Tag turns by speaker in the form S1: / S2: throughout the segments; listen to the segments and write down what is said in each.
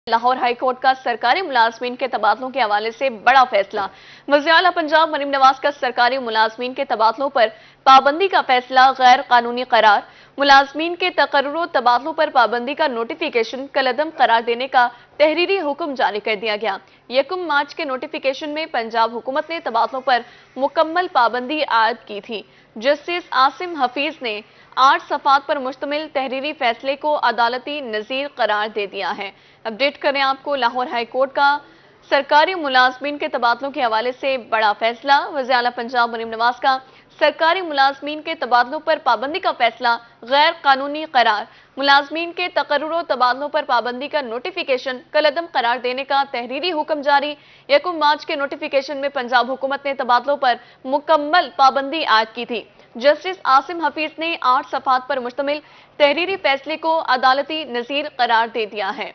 S1: Lahore high court का सरकारी मुलाजमीन के तबादलों के हवाले से बड़ा फैसला। वज़ीर आला पंजाब मरीम नवाज का सरकारी मुलाजमीन के तबादलों पर पाबंदी का फैसला गैर कानूनी करार। मुलाजमीन के तकर्रुर तबादलों पर पाबंदी का नोटिफिकेशन कलअदम करार देने का तहरीरी हुक्म जारी कर दिया गया। 1 मार्च के नोटिफिकेशन में पंजाब हुकूमत ने तबादलों पर मुकम्मल पाबंदी आयद की थी। जस्टिस आसिम हफीज ने 8 सफ़ात पर मुश्तमिल तहरीरी फैसले को अदालती नज़ीर करार दे दिया है। अपडेट करें आपको लाहौर हाईकोर्ट का सरकारी मुलाजमीन के तबादलों के हवाले से बड़ा फैसला। वज़ीर आला पंजाब मरीम नवाज का सरकारी मुलाजमीन के तबादलों पर पाबंदी का फैसला गैर कानूनी करार। मुलाजमीन के तकर्रुर तबादलों पर पाबंदी का नोटिफिकेशन कलअदम करार देने का तहरीरी हुक्म जारी। 1 मार्च के नोटिफिकेशन में पंजाब हुकूमत ने तबादलों पर मुकम्मल पाबंदी आयद की थी। जस्टिस आसिम हफीज ने 8 सफ़ात पर मुश्तमिल तहरीरी फैसले को अदालती नज़ीर करार दे दिया है।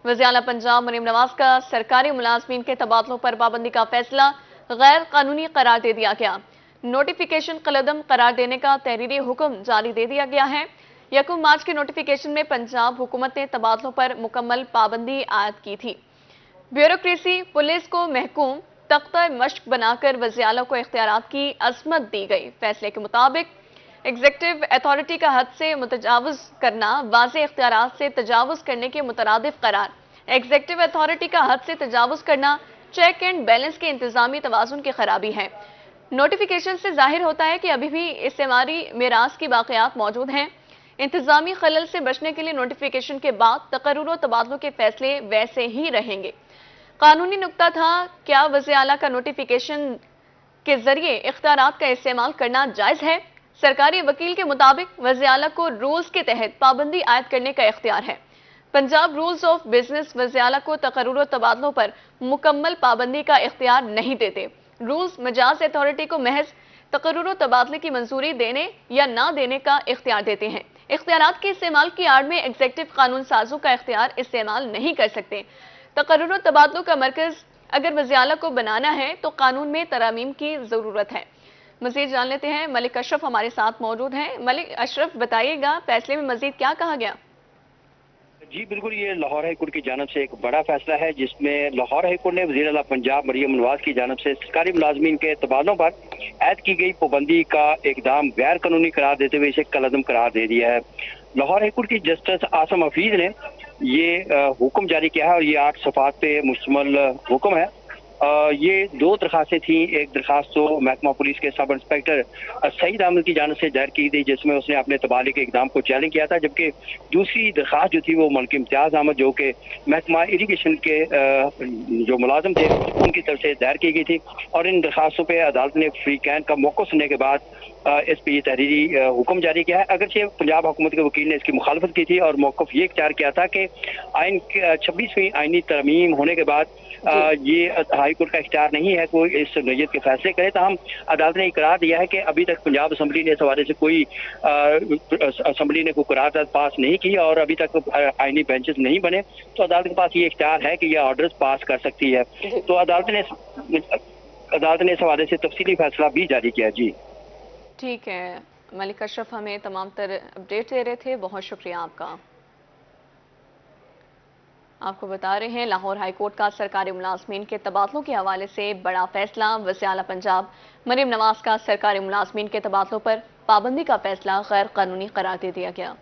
S1: वज़ीर आला पंजाब मरीम नवाज का सरकारी मुलाजमीन के तबादलों पर पाबंदी का फैसला गैर कानूनी करार दे दिया गया। नोटिफिकेशन कलअदम करार देने का तहरीरी हुक्म जारी दे दिया गया है। 1 मार्च के नोटिफिकेशन में पंजाब हुकूमत ने तबादलों पर मुकम्मल पाबंदी आयद की थी। ब्यूरोक्रेसी पुलिस को महकूम तख्ता मश्क बनाकर वज़ीर आला को इख्तियारात की अज़मत दी गई। फैसले के मुताबिक एग्जीक्यूटिव अथॉरिटी का हद से मुतजावज करना वाज़े इख्तियारात से तजावुज करने के मुतरादिफ करार। एग्जीक्यूटिव अथॉरिटी का हद से तजावुज करना चेक एंड बैलेंस के इंतजामी तवाज़ुन की खराबी है। नोटिफिकेशन से जाहिर होता है कि अभी भी इस्तेमारी मिरास की बाक़ियात मौजूद हैं। इंतजामी खलल से बचने के लिए नोटिफिकेशन के बाद तकर्रुर तबादलों के फैसले वैसे ही रहेंगे। कानूनी नुक्ता था, क्या वज़ीर आला का नोटिफिकेशन के जरिए इख्तियारात का इस्तेमाल करना जायज़ है? सरकारी वकील के मुताबिक वज़ीर आला को रूल्स के तहत पाबंदी आयद करने का इख्तियार है। पंजाब रूल्स ऑफ बिजनेस वज़ीर आला को तकर्रुर तबादलों पर मुकम्मल पाबंदी का इख्तियार नहीं देते। रूल्स मजाज अथॉरिटी को महज तकर्रुर तबादले की मंजूरी देने या ना देने का इख्तियार देते हैं। इख्तियारात के इस्तेमाल की आड़ में एग्जीक्यूटिव कानून साजों का इख्तियार इस्तेमाल नहीं कर सकते। तकर्रुर तबादलों का मरकज अगर वज़ीर आला को बनाना है तो कानून में तरमीम की जरूरत है। मजीद जान लेते हैं, मलिक अशरफ हमारे साथ मौजूद हैं। मलिक अशरफ, बताइएगा फैसले में मजीद क्या कहा गया?
S2: जी बिल्कुल, ये लाहौर हाईकोर्ट की जानब से एक बड़ा फैसला है जिसमें लाहौर हाईकोर्ट ने वज़ीर आला पंजाब मरीम नवाज की जानब से सरकारी मुलाजमीन के तबादलों पर ऐद की गई पाबंदी का इकदाम गैर कानूनी करार देते हुए इसे कलअदम करार दे दिया है। लाहौर हाईकोर्ट की जस्टिस आसिम हफीज ने ये हुक्म जारी किया है और ये 8 सफ़ात पे मुश्तमिल हुक्म है। ये 2 दरखास्तें थी। एक दरखास्त तो महकमा पुलिस के सब इंस्पेक्टर सईद अहमद की जानब से दायर की गई जिसमें उसने अपने तबादले के इकदाम को चैलेंज किया था, जबकि दूसरी दरखास्त जो थी वो मलिक इम्तियाज अहमद जो कि महकमा इरीगेशन के जो मुलाजम थे उनकी तरफ से दायर की गई थी। और इन दरखास्तों पर अदालत ने फ्री कैन का मौक़िफ़ सुनने के बाद इस पर तहरीरी हुक्म जारी किया है। अगरचे पंजाब हुकूमत के वकील ने इसकी मुखालफत की थी और मौक़िफ़ ये इख्तियार किया था कि आइन 26वीं आइनी तरमीम होने के बाद ये हाईकोर्ट का इख्तियार नहीं है कोई इस नोयत के फैसले करे। तहम अदालत ने करार दिया है कि अभी तक पंजाब असम्बली ने इस हवाले से कोई असम्बली ने कोई करारदाद पास नहीं की और अभी तक आइनी बेंचेस नहीं बने, तो अदालत के पास ये इख्तियार है कि यह ऑर्डर्स पास कर सकती है। तो अदालत ने इस हवाले से तफसीली फैसला भी जारी किया। जी
S1: ठीक है, मलिक अशरफ हमें तमाम तर अपडेट दे रहे थे, बहुत शुक्रिया आपका। आपको बता रहे हैं लाहौर हाईकोर्ट का सरकारी मुलाजमीन के तबादलों के हवाले से बड़ा फैसला। वज़ीर आला पंजाब मरीम नवाज का सरकारी मुलाजमीन के तबादलों पर पाबंदी का फैसला गैर कानूनी करार दे दिया गया।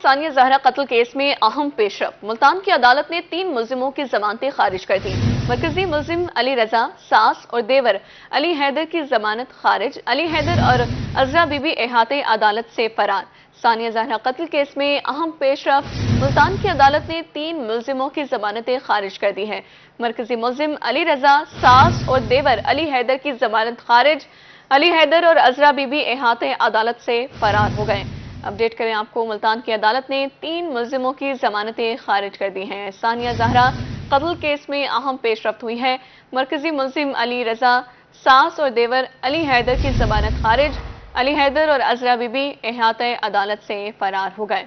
S1: सानिया जहरा कत्ल केस में अहम पेशरफ, मुल्तान की अदालत ने 3 मुलजिमों की जमानतें खारिज कर दी। मरकजी मुलजिम अली रजा, सास और देवर अली हैदर की जमानत खारिज। अली हैदर और अजरा बीबी इहाते अदालत से फरार। सानिया जहरा कत्ल केस में अहम पेशरफ, मुल्तान की अदालत ने 3 मुलजिमों की जमानतें खारिज कर दी हैं। मरकजी मुलजिम अली रजा, सास और देवर अली हैदर की जमानत खारिज। अली हैदर और अजरा बीबी इहाते अदालत से फरार हो गए। अपडेट करें आपको, मुल्तान की अदालत ने 3 मुलजिमों की जमानतें खारिज कर दी हैं। सानिया जहरा कत्ल केस में अहम पेशरफ्त हुई है। मरकजी मुलजिम अली रजा, सास और देवर अली हैदर की जमानत खारिज। अली हैदर और अजरा बीबी इहाते अदालत से फरार हो गए।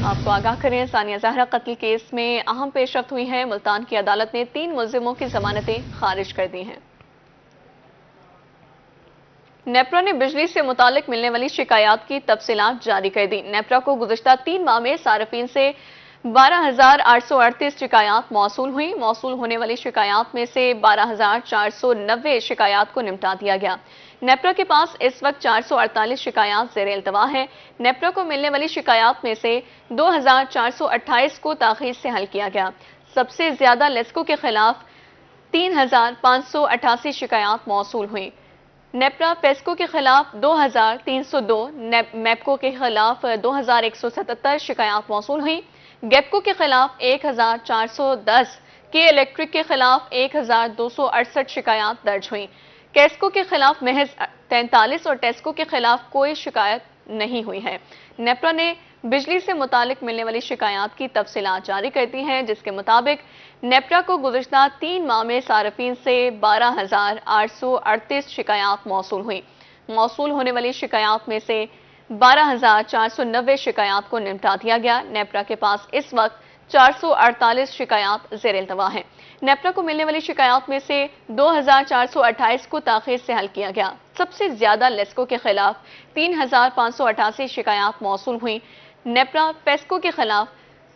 S1: आपको आगाह करें, सानिया जहरा कत्ल केस में अहम पेशरफ्त हुई है। मुल्तान की अदालत ने 3 मुलजिमों की जमानतें खारिज कर दी हैं। नेपरा ने बिजली से मुतालिक मिलने वाली शिकायत की तफसीलात जारी कर दी। नेपरा को गुज़श्ता 3 माह में सार्फिन से 12,838 शिकायत मौसूल हुई। मौसूल होने वाली शिकायत में से 12,490 शिकायत को निपटा दिया गया। नेप्रा के पास इस वक्त 448 शिकायत ज़ेर इल्तवा है। नेप्रा को मिलने वाली शिकायत में से 2,428 को ताख़ीर से हल किया गया। सबसे ज्यादा लेस्को के खिलाफ 3,588 शिकायत मौसूल हुई। नेप्रा पेस्को के खिलाफ 2,302, मैप्को के खिलाफ 2,177 शिकायत मौसूल हुई। गेप्को के खिलाफ 1,410, के इलेक्ट्रिक के खिलाफ 1,268 शिकायत दर्ज हुई। केस्को के खिलाफ महज 43 और टेस्को के खिलाफ कोई शिकायत नहीं हुई है। नेप्रा ने बिजली से मुतालिक मिलने वाली शिकायत की तफसीलात जारी कर दी हैं, जिसके मुताबिक नेप्रा को गुज़िश्ता 3 माह में सार्फिन से 12,838 शिकायत मौसूल हुई। मौसूल होने वाली शिकायत में से 12,490 शिकायत को निपटा दिया गया। नेप्रा के पास इस वक्त 448 शिकायत ज़ेर इल्तवा हैं। नेप्रा को मिलने वाली शिकायत में से 2,428 को ताख़ीर से हल किया गया। सबसे ज्यादा लेस्को के खिलाफ 3,588 शिकायत मौसूल हुई। नेप्रा पेस्को के खिलाफ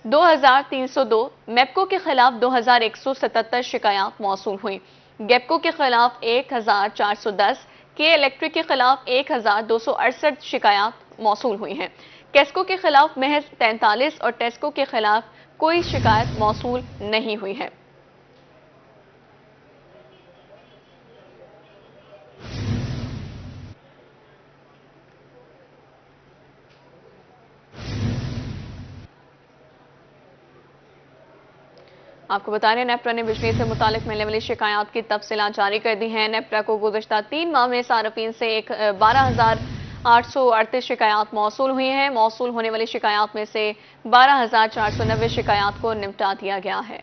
S1: 2,302, मैप्को के खिलाफ 2,177 शिकायत मौसूल हुई। गेप्को के खिलाफ 1,410, के इलेक्ट्रिक के खिलाफ 1,268 शिकायत मौसूल हुई हैं। केस्को के खिलाफ महज 43 और टेस्को के खिलाफ कोई शिकायत मौसूल नहीं हुई है। आपको बता रहे हैं, नेप्रा ने बिजली से मुतालिक मिलने वाली शिकायत की तफसीलात जारी कर दी हैं। नेप्रा को गुज़िश्ता 3 माह में सार्फिन से 12,838 शिकायत मौसूल हुई हैं। मौसूल होने वाली शिकायत में से 12,490 शिकायत को निपटा दिया गया है।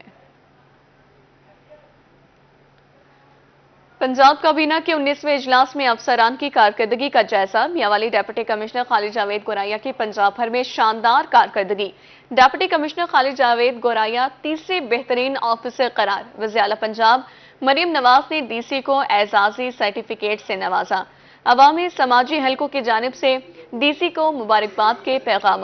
S1: पंजाब काबीना के 19वें इजलास में अफसरान की कारकर्दगी का जायजा। मियांवाली डिप्टी कमिश्नर खालिद जावेद गोराया की पंजाब भर में शानदार कारकर्दगी। डिप्टी कमिश्नर खालिद जावेद गोराया तीसरे बेहतरीन ऑफिसर करार। वज़ीर आला पंजाब मरियम नवाज ने डीसी को एजाजी सर्टिफिकेट से नवाजा। अवामी समाजी हलकों की जानिब से डीसी को मुबारकबाद के पैगाम।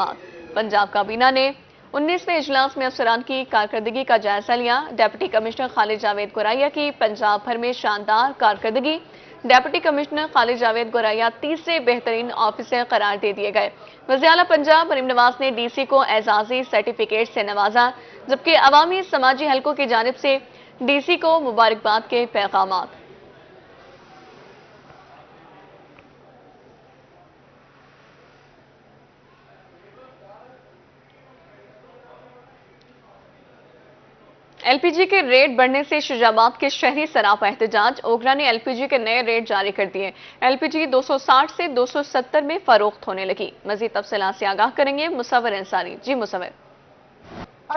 S1: पंजाब काबीना ने 19वें इजलास में अफसरान की कारकर्दगी का जायजा लिया। डिप्टी कमिश्नर खालिद जावेद गोराया की पंजाब भर में शानदार कारकर्दगी। डिप्टी कमिश्नर खालिद जावेद गोराया तीसरे बेहतरीन ऑफिसर करार दे दिए गए। वज़ीर आला पंजाब मरियम नवाज ने डीसी को एजाजी सर्टिफिकेट से नवाजा, जबकि अवामी समाजी हलकों की जानिब से डीसी को मुबारकबाद के पैगाम। एलपीजी के रेट बढ़ने से शुजाबाद के शहरी सरापा एहतजाज। ओगरा ने एलपीजी के नए रेट जारी कर दिए। एलपीजी 260 से 270 में फरोख्त होने लगी। मजीद तफसीलात से आगाह करेंगे मुसव्विर अंसारी। जी मुसव्विर।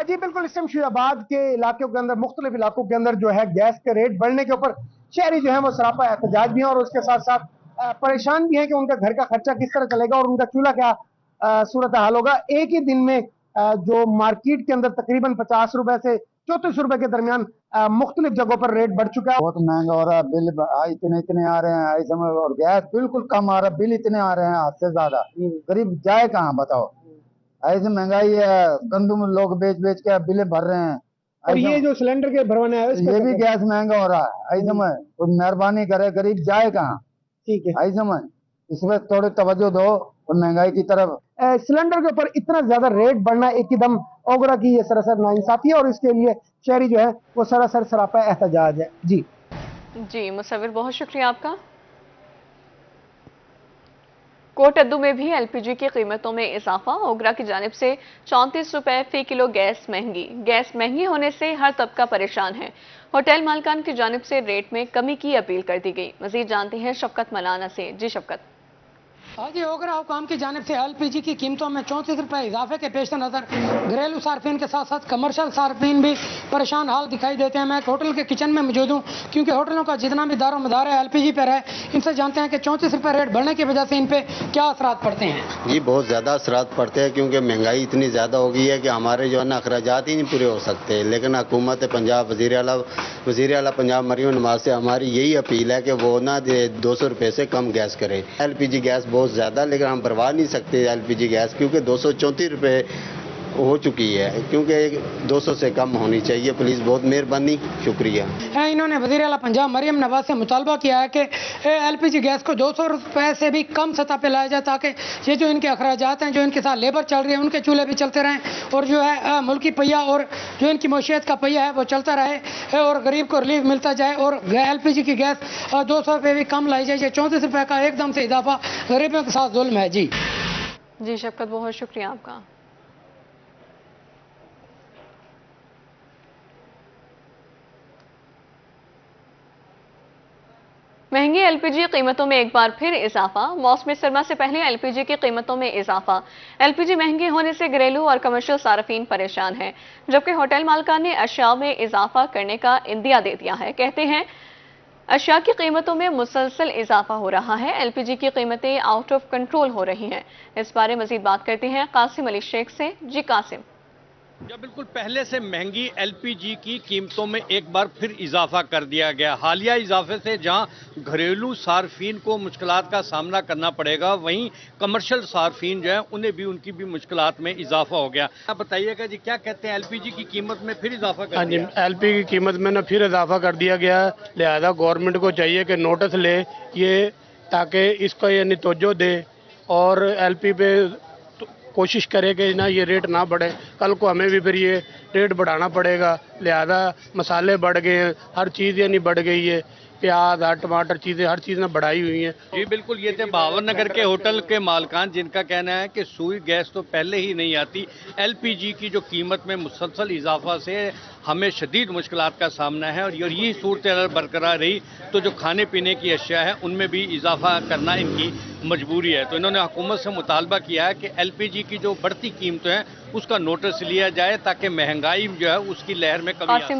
S3: जी बिल्कुल, इस टाइम शुजाबाद के इलाकों के अंदर, मुख्तलिफ इलाकों के अंदर जो है गैस के रेट बढ़ने के ऊपर शहरी जो है वो सरापा एहतजाज भी है और उसके साथ साथ परेशान भी है कि उनका घर का खर्चा किस तरह चलेगा और उनका चूल्हा क्या सूरत हाल होगा। एक ही दिन में जो मार्केट के अंदर तकरीबन 50 रुपए से 34 रुपए के दरमियान मुख्तलिफ जगहों पर रेट बढ़ चुका है।
S4: बहुत महंगा हो रहा है, बिल इतने आ रहे हैं ऐसे में, और गैस बिल्कुल कम आ रहा है, बिल इतने आ रहे हैं हद से ज्यादा। गरीब जाए कहाँ बताओ, ऐसे महंगाई है, गंदुम लोग बेच बेच के बिल भर रहे हैं।
S3: और ये जो सिलेंडर के भरवाने आए
S4: ये भी गैस महंगा हो रहा है ऐसे में, तो मेहरबानी करे, गरीब जाए कहाँ।
S3: ठीक है,
S4: ऐसे में इसमें थोड़ी तवज्जो दो और महंगाई की तरफ।
S3: सिलेंडर के ऊपर इतना ज्यादा रेट बढ़ना एकदम ओगरा की ये सरासर नाइंसाफी है और इसके लिए शहरी जो है वो सरासर सरापा एहतजाज है। जी
S1: मुसव्विर, बहुत शुक्रिया आपका। कोटअद्दू में भी एलपीजी की कीमतों में इजाफा। ओगरा की जानिब से 34 रुपए फी किलो गैस महंगी। गैस महंगी होने से हर तबका परेशान है। होटल मालकान की जानिब से रेट में कमी की अपील कर दी गई। मजीद जानते हैं शफकत मलाना से। जी शफकत।
S5: आज ओगरा हुकाम की जानिब से एलपीजी की कीमतों में 34 रुपए इजाफे के पेश नज़र घरेलू सार्फिन के साथ साथ कमर्शियल सार्फिन भी परेशान हाल दिखाई देते हैं। मैं एक होटल के किचन में मौजूद हूँ, क्योंकि होटलों का जितना भी दारो मदार है एलपीजी पर है। इनसे जानते हैं कि 34 रुपए रेट बढ़ने की वजह से इन पे क्या असरात पड़ते हैं।
S6: जी बहुत ज़्यादा असरात पड़ते हैं, क्योंकि महंगाई इतनी ज़्यादा हो गई है कि हमारे जो है ना अखराजात ही नहीं पूरे हो सकते। लेकिन हुकूमत पंजाब वज़ीर आला पंजाब मरियम नवाज से हमारी यही अपील है कि वो ना 200 रुपये से कम गैस करें। एलपीजी गैस बहुत ज़्यादा, लेकिन हम भरवा नहीं सकते एलपीजी गैस, क्योंकि 234 रुपये हो चुकी है, क्योंकि 200 से कम होनी चाहिए। पुलिस बहुत मेहरबानी, शुक्रिया।
S5: इन्होंने वज़ीर आला पंजाब मरियम नवाज से मुतालबा किया है कि LPG गैस को 200 रुपये से भी कम सतह पे लाया जाए, ताकि ये जो इनके अखराजात हैं, जो इनके साथ लेबर चल रही है, उनके चूल्हे भी चलते रहें और जो है मुल्की पहिया और जो इनकी मशीयत का पहिया है वो चलता रहे और गरीब को रिलीफ मिलता जाए। और LPG की गैस 200 रुपये भी कम लाई जाए। 34 रुपये का एकदम से इजाफा गरीबों के साथ जुल्म है।
S1: जी शफकत, बहुत शुक्रिया आपका। महंगी LPG कीमतों में एक बार फिर इजाफा। मौसम सरमा से पहले LPG की कीमतों में इजाफा। LPG महंगी होने से घरेलू और कमर्शियल सार्फिन परेशान हैं, जबकि होटल मालिकान ने अशिया में इजाफा करने का इंदिया दे दिया है। कहते हैं अशिया की कीमतों में मुसलसल इजाफा हो रहा है। LPG की कीमतें आउट ऑफ कंट्रोल हो रही हैं। इस बारे मजीद बात करते हैं कासिम अली शेख से। जी कासिम।
S7: जब बिल्कुल पहले से महंगी LPG की कीमतों में एक बार फिर इजाफा कर दिया गया। हालिया इजाफे से जहां घरेलू सार्फिन को मुश्किलात का सामना करना पड़ेगा, वहीं कमर्शियल सार्फिन जो है उन्हें भी उनकी भी मुश्किलात में इजाफा हो गया। आप बताइएगा जी, क्या कहते हैं, LPG की कीमत में फिर इजाफा कर दिया?
S8: LPG की कीमत में ना फिर इजाफा कर दिया गया। लिहाजा गवर्नमेंट को चाहिए कि नोटिस ले ये, ताकि इसको यानी तवज्जो दे और LP पे कोशिश करे कि ना ये रेट ना बढ़े। कल को हमें भी फिर ये रेट बढ़ाना पड़ेगा। लिहाजा मसाले बढ़ गए हैं, हर चीज़ यानी बढ़ गई है, प्याज और टमाटर चीज़ें हर चीज़ ना बढ़ाई हुई हैं।
S7: जी बिल्कुल, ये थे भावन नगर के होटल के मालकान, जिनका कहना है कि सुई गैस तो पहले ही नहीं आती, LPG की जो कीमत में मुसलसल इजाफा से हमें शदीद मुश्किलात का सामना है और यही सूरत बरकरार रही तो जो खाने पीने की अशिया है उनमें भी इजाफा करना इनकी मजबूरी है। तो इन्होंने हुकूमत से मुतालबा किया है कि LPG की जो बढ़ती कीमतें हैं उसका नोटिस लिया जाए, ताकि महंगाई जो है उसकी लहर में कमी आ सके।